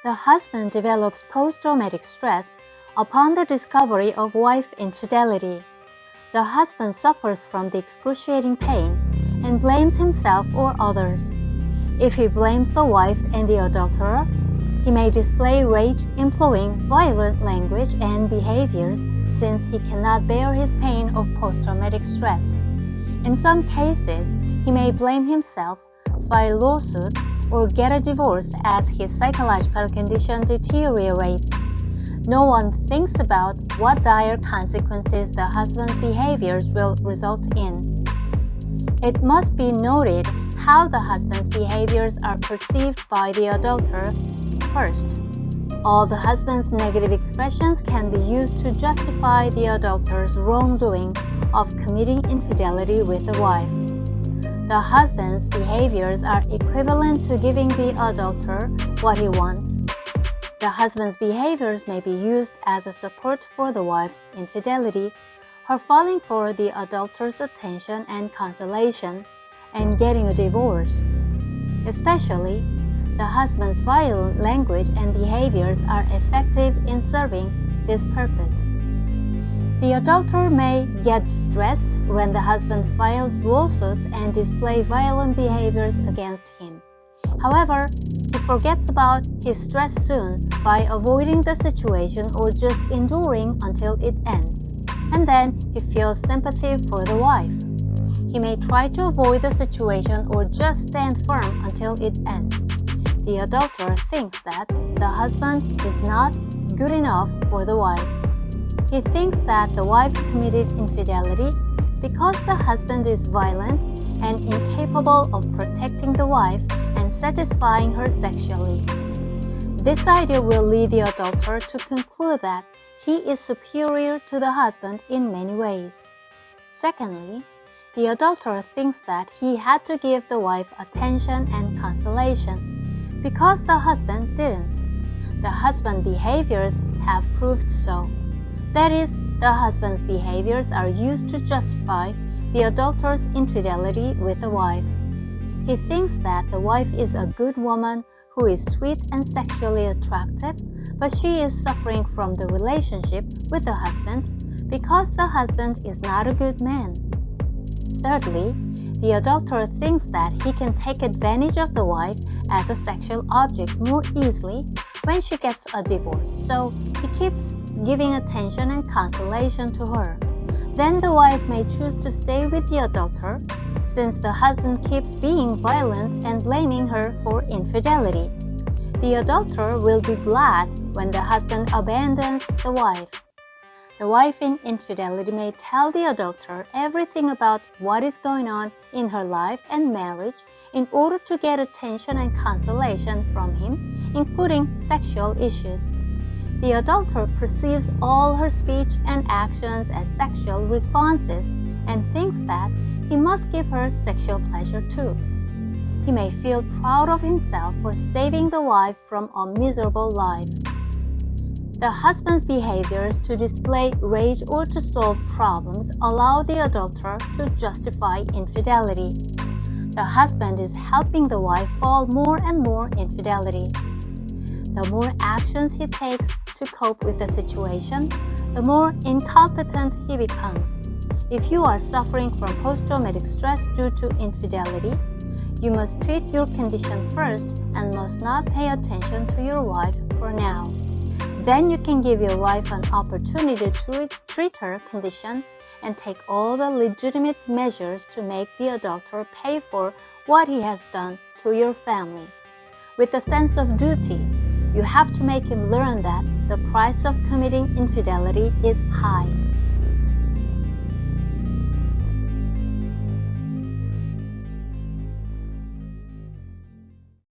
The husband develops post-traumatic stress upon the discovery of wife infidelity. The husband suffers from the excruciating pain and blames himself or others. If he blames the wife and the adulterer, he may display rage, employing violent language and behaviors since he cannot bear his pain of post-traumatic stress. In some cases, he may blame himself, file lawsuits, or get a divorce as his psychological condition deteriorates. No one thinks about what dire consequences the husband's behaviors will result in. It must be noted how the husband's behaviors are perceived by the adulterer. First, all the husband's negative expressions can be used to justify the adulterer's wrongdoing of committing infidelity with the wife. The husband's behaviors are equivalent to giving the adulterer what he wants. The husband's behaviors may be used as a support for the wife's infidelity, her falling for the adulterer's attention and consolation, and getting a divorce. Especially, the husband's violent language and behaviors are effective in serving this purpose. The adulterer may get stressed when the husband files lawsuits and display violent behaviors against him. However, he forgets about his stress soon by avoiding the situation or just enduring until it ends, and then he feels sympathy for the wife. He may try to avoid the situation or just stand firm until it ends. The adulterer thinks that the husband is not good enough for the wife. He thinks that the wife committed infidelity because the husband is violent and incapable of protecting the wife and satisfying her sexually. This idea will lead the adulterer to conclude that he is superior to the husband in many ways. Secondly, the adulterer thinks that he had to give the wife attention and consolation because the husband didn't. The husband's behaviors have proved so. That is, the husband's behaviors are used to justify the adulterer's infidelity with the wife. He thinks that the wife is a good woman who is sweet and sexually attractive, but she is suffering from the relationship with the husband because the husband is not a good man. Thirdly, the adulterer thinks that he can take advantage of the wife as a sexual object more easily when she gets a divorce, so he keeps giving attention and consolation to her. Then the wife may choose to stay with the adulterer since the husband keeps being violent and blaming her for infidelity. The adulterer will be glad when the husband abandons the wife. The wife in infidelity may tell the adulterer everything about what is going on in her life and marriage in order to get attention and consolation from him, including sexual issues. The adulterer perceives all her speech and actions as sexual responses and thinks that he must give her sexual pleasure too. He may feel proud of himself for saving the wife from a miserable life. The husband's behaviors to display rage or to solve problems allow the adulterer to justify infidelity. The husband is helping the wife fall more and more infidelity. The more actions he takes to cope with the situation, the more incompetent he becomes. If you are suffering from post-traumatic stress due to infidelity, you must treat your condition first and must not pay attention to your wife for now. Then you can give your wife an opportunity to treat her condition and take all the legitimate measures to make the adulterer pay for what he has done to your family. With a sense of duty, you have to make him learn that the price of committing infidelity is high.